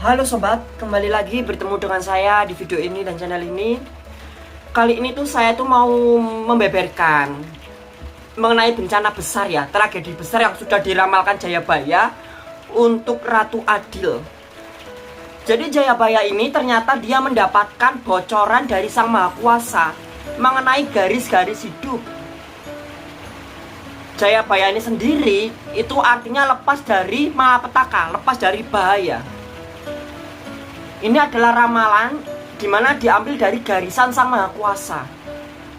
Halo sobat, kembali lagi bertemu dengan saya di video ini dan channel ini. Kali ini tuh saya tuh mau membeberkan mengenai bencana besar ya, tragedi besar yang sudah diramalkan Jayabaya untuk Ratu Adil. Jadi Jayabaya ini ternyata dia mendapatkan bocoran dari Sang Maha Kuasa mengenai garis-garis hidup. Jayabaya ini sendiri itu artinya lepas dari malapetaka, lepas dari bahaya. Ini adalah ramalan di mana diambil dari garisan Sang Maha Kuasa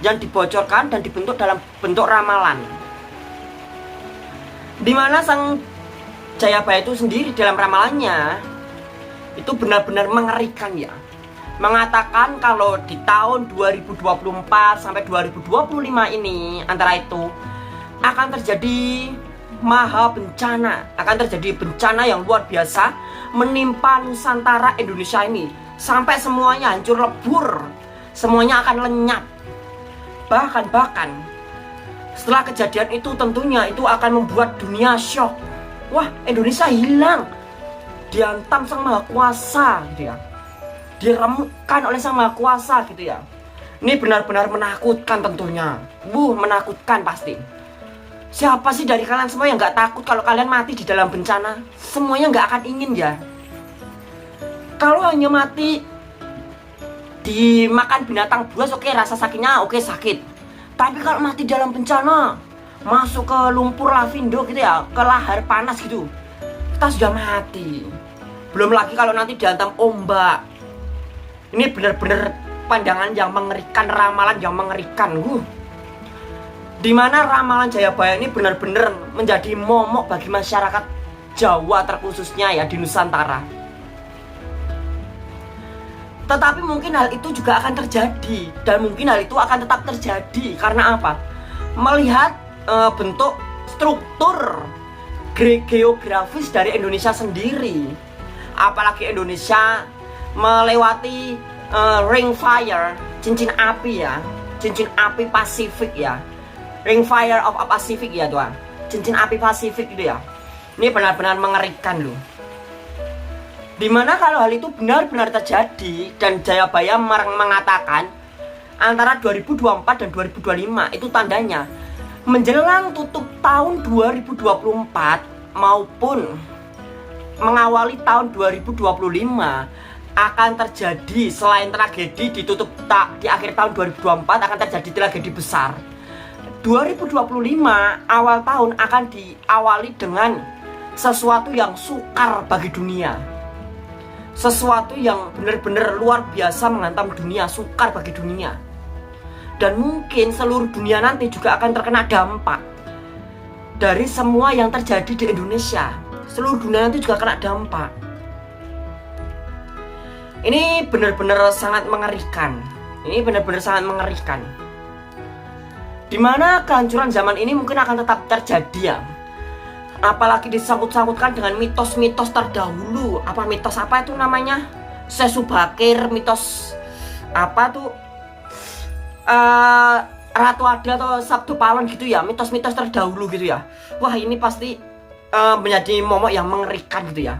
yang dibocorkan dan dibentuk dalam bentuk ramalan. Di mana Sang Jayabaya itu sendiri dalam ramalannya itu benar-benar mengerikan ya. Mengatakan kalau di tahun 2024 sampai 2025 ini antara itu akan terjadi maha bencana, akan terjadi bencana yang luar biasa menimpa Nusantara Indonesia ini sampai semuanya hancur lebur, semuanya akan lenyap. Bahkan setelah kejadian itu tentunya itu akan membuat dunia syok. Wah, Indonesia hilang, dihantam Sang Maha Kuasa gitu ya, diremukkan oleh Sang Maha Kuasa gitu ya. Ini benar-benar menakutkan tentunya, menakutkan pasti. Siapa sih dari kalian semua yang gak takut kalau kalian mati di dalam bencana? Semuanya gak akan ingin ya. Kalau hanya mati dimakan binatang buas, oke, rasa sakitnya oke, sakit. Tapi kalau mati dalam bencana, masuk ke lumpur lavindo gitu ya, ke lahar panas gitu, kita sudah mati. Belum lagi kalau nanti dihantam ombak. Ini benar-benar pandangan yang mengerikan, ramalan yang mengerikan. Dimana ramalan Jayabaya ini benar-benar menjadi momok bagi masyarakat Jawa terkhususnya ya di Nusantara. Tetapi mungkin hal itu juga akan terjadi, dan mungkin hal itu akan tetap terjadi. Karena apa? Melihat bentuk struktur geografis dari Indonesia sendiri. Apalagi Indonesia melewati ring fire, cincin api ya, cincin api Pasifik ya, ring fire of Pacific ya tuan, cincin api Pasifik gitu ya. Ini benar-benar mengerikan loh. Dimana kalau hal itu benar-benar terjadi dan Jayabaya mengatakan antara 2024 dan 2025 itu tandanya menjelang tutup tahun 2024 maupun mengawali tahun 2025 akan terjadi, selain tragedi ditutup di akhir tahun 2024 akan terjadi tragedi besar. 2025 awal tahun akan diawali dengan sesuatu yang sukar bagi dunia, sesuatu yang benar-benar luar biasa menghantam dunia, sukar bagi dunia. Dan mungkin seluruh dunia nanti juga akan terkena dampak dari semua yang terjadi di Indonesia. Seluruh dunia nanti juga kena dampak. Ini benar-benar sangat mengerikan. Ini benar-benar sangat mengerikan. Dimana kehancuran zaman ini mungkin akan tetap terjadi ya. Apalagi disangkut-sangkutkan dengan mitos-mitos terdahulu. Mitos apa itu namanya? Sesubakir, mitos apa tuh? Ratu Adil atau Sabdo Palon gitu ya. Mitos-mitos terdahulu gitu ya. Wah, ini pasti menjadi momok yang mengerikan gitu ya.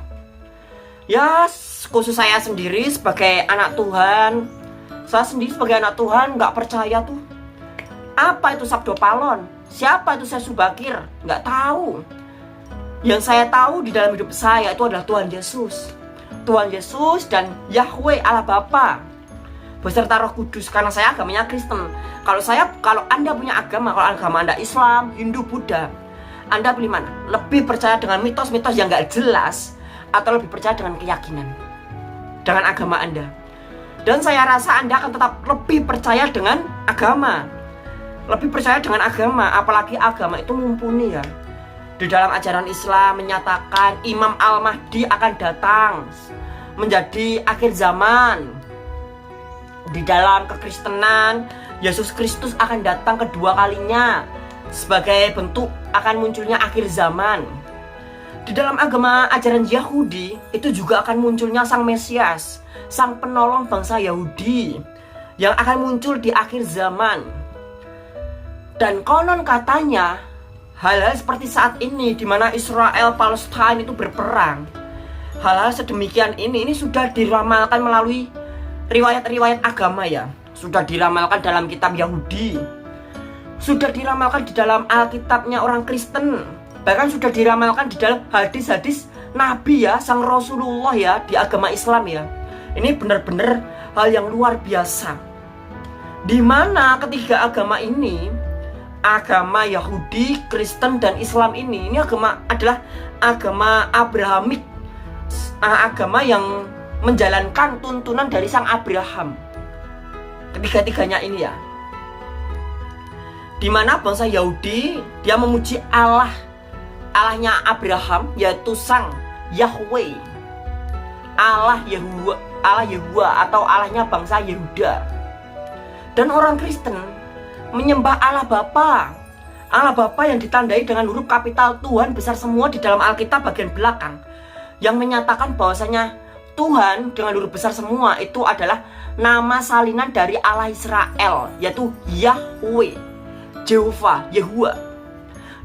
Ya, khusus saya sendiri sebagai anak Tuhan, saya sendiri sebagai anak Tuhan gak percaya tuh. Apa itu Sabdo Palon? Siapa itu Sesubakir? Nggak tahu. Yang saya tahu di dalam hidup saya itu adalah Tuhan Yesus. Tuhan Yesus dan Yahweh Allah Bapa beserta Roh Kudus, karena saya agamanya Kristen. Kalau Anda punya agama, kalau agama Anda Islam, Hindu, Buddha, Anda pilih mana? Lebih percaya dengan mitos-mitos yang nggak jelas atau lebih percaya dengan keyakinan, dengan agama Anda? Dan saya rasa Anda akan tetap lebih percaya dengan agama. Lebih percaya dengan agama, apalagi agama itu mumpuni ya. Di dalam ajaran Islam menyatakan Imam Al-Mahdi akan datang menjadi akhir zaman. Di dalam kekristenan, Yesus Kristus akan datang kedua kalinya sebagai bentuk akan munculnya akhir zaman. Di dalam agama ajaran Yahudi itu juga akan munculnya Sang Mesias, Sang Penolong bangsa Yahudi yang akan muncul di akhir zaman. Dan konon katanya hal-hal seperti saat ini di mana Israel Palestina itu berperang, Hal-hal sedemikian ini sudah diramalkan melalui riwayat-riwayat agama ya. Sudah diramalkan dalam kitab Yahudi, sudah diramalkan di dalam Alkitabnya orang Kristen, bahkan sudah diramalkan di dalam hadis-hadis Nabi ya, sang Rasulullah ya, di agama Islam ya. Ini benar-benar hal yang luar biasa, dimana ketiga agama ini, agama Yahudi, Kristen, dan Islam ini agama adalah agama Abrahamik, agama yang menjalankan tuntunan dari sang Abraham. Ketiga-tiganya ini ya, dimana bangsa Yahudi dia memuji Allahnya Abraham, yaitu sang Yahweh, Allah Yehuwa atau Allahnya bangsa Yehuda. Dan orang Kristen menyembah Allah Bapa yang ditandai dengan huruf kapital Tuhan besar semua di dalam Alkitab bagian belakang, yang menyatakan bahwasanya Tuhan dengan huruf besar semua itu adalah nama salinan dari Allah Israel, yaitu Yahweh, Jehovah, Yehuwa.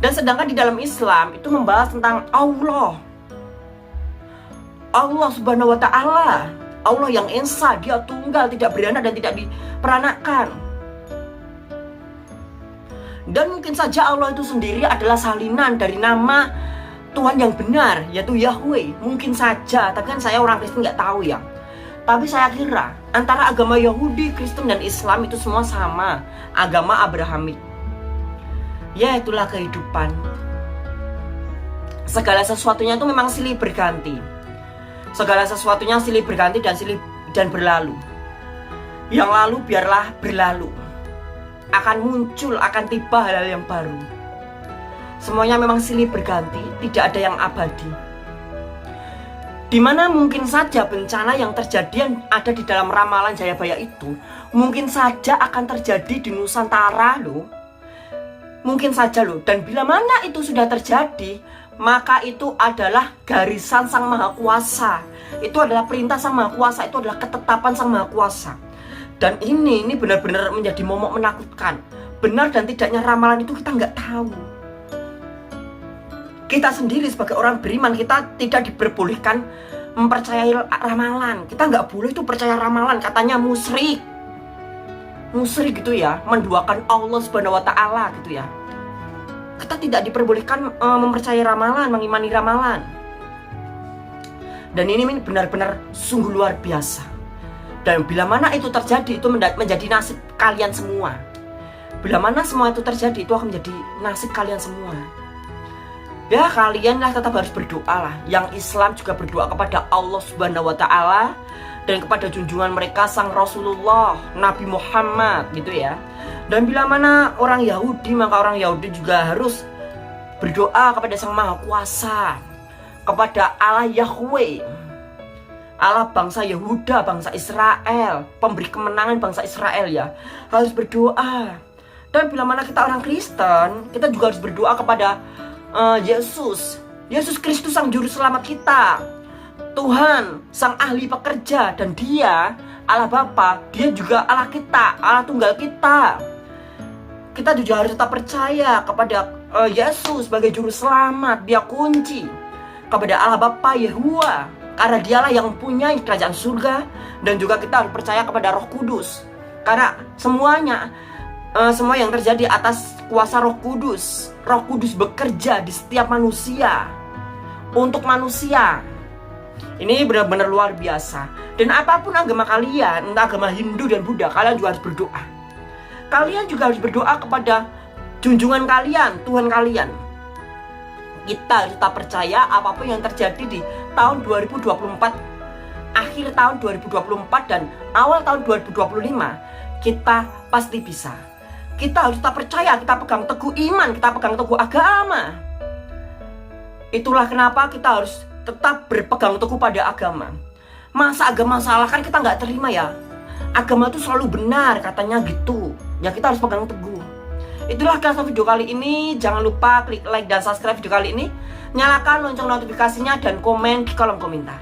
Dan sedangkan di dalam Islam itu membahas tentang Allah Subhanahu wa Ta'ala, Allah yang esa, dia tunggal, tidak beranak dan tidak diperanakan. Dan mungkin saja Allah itu sendiri adalah salinan dari nama Tuhan yang benar, yaitu Yahweh. Mungkin saja, tapi kan saya orang Kristen nggak tahu ya. Tapi saya kira antara agama Yahudi, Kristen, dan Islam itu semua sama, agama Abrahamik. Ya, itulah kehidupan. Segala sesuatunya itu memang silih berganti. Segala sesuatunya silih berganti dan berlalu. Yang lalu biarlah berlalu. Akan muncul, akan tiba hal-hal yang baru. Semuanya memang silih berganti, tidak ada yang abadi. Dimana mungkin saja bencana yang terjadi yang ada di dalam ramalan Jayabaya itu mungkin saja akan terjadi di Nusantara loh. Mungkin saja loh. Dan bila mana itu sudah terjadi, maka itu adalah garisan Sang Maha Kuasa. Itu adalah perintah Sang Maha Kuasa, itu adalah ketetapan Sang Maha Kuasa. Dan ini benar-benar menjadi momok menakutkan. Benar dan tidaknya ramalan itu kita nggak tahu. Kita sendiri sebagai orang beriman, kita tidak diperbolehkan mempercayai ramalan. Kita nggak boleh itu percaya ramalan, katanya musyrik gitu ya, menduakan Allah Subhanahu wa Ta'ala gitu ya. Kita tidak diperbolehkan mempercayai ramalan, mengimani ramalan. Dan ini benar-benar sungguh luar biasa. Dan bila mana itu terjadi, itu menjadi nasib kalian semua. Bila mana semua itu terjadi, itu akan menjadi nasib kalian semua. Ya, kalianlah tetap harus berdoa lah. Yang Islam juga berdoa kepada Allah Subhanahu wa Ta'ala dan kepada junjungan mereka sang Rasulullah Nabi Muhammad gitu ya. Dan bila mana orang Yahudi, maka orang Yahudi juga harus berdoa kepada Sang Maha Kuasa, kepada Allah Yahweh, Allah bangsa Yehuda, bangsa Israel, pemberi kemenangan bangsa Israel ya. Harus berdoa. Dan bila mana kita orang Kristen, kita juga harus berdoa kepada Yesus Kristus, sang juru selamat kita, Tuhan, sang ahli pekerja, dan dia Allah Bapa, dia juga Allah kita, Allah tunggal kita. Kita juga harus tetap percaya kepada Yesus sebagai juru selamat, dia kunci, kepada Allah Bapa Yehuwa, karena dialah yang mempunyai kerajaan surga. Dan juga kita harus percaya kepada Roh Kudus, karena semua yang terjadi atas kuasa Roh Kudus. Roh Kudus bekerja di setiap manusia, untuk manusia. Ini benar-benar luar biasa. Dan apapun agama kalian, entah agama Hindu dan Buddha, kalian juga harus berdoa. Kalian juga harus berdoa kepada junjungan kalian, Tuhan kalian. Kita harus tetap percaya apapun yang terjadi di tahun 2024, akhir tahun 2024 dan awal tahun 2025, kita pasti bisa. Kita harus tetap percaya, kita pegang teguh iman, kita pegang teguh agama. Itulah kenapa kita harus tetap berpegang teguh pada agama. Masa agama salah, kan kita nggak terima ya. Agama itu selalu benar, katanya gitu. Ya kita harus pegang teguh. Itulah kisah video kali ini. Jangan lupa klik like dan subscribe video kali ini. Nyalakan lonceng notifikasinya dan komen di kolom komentar.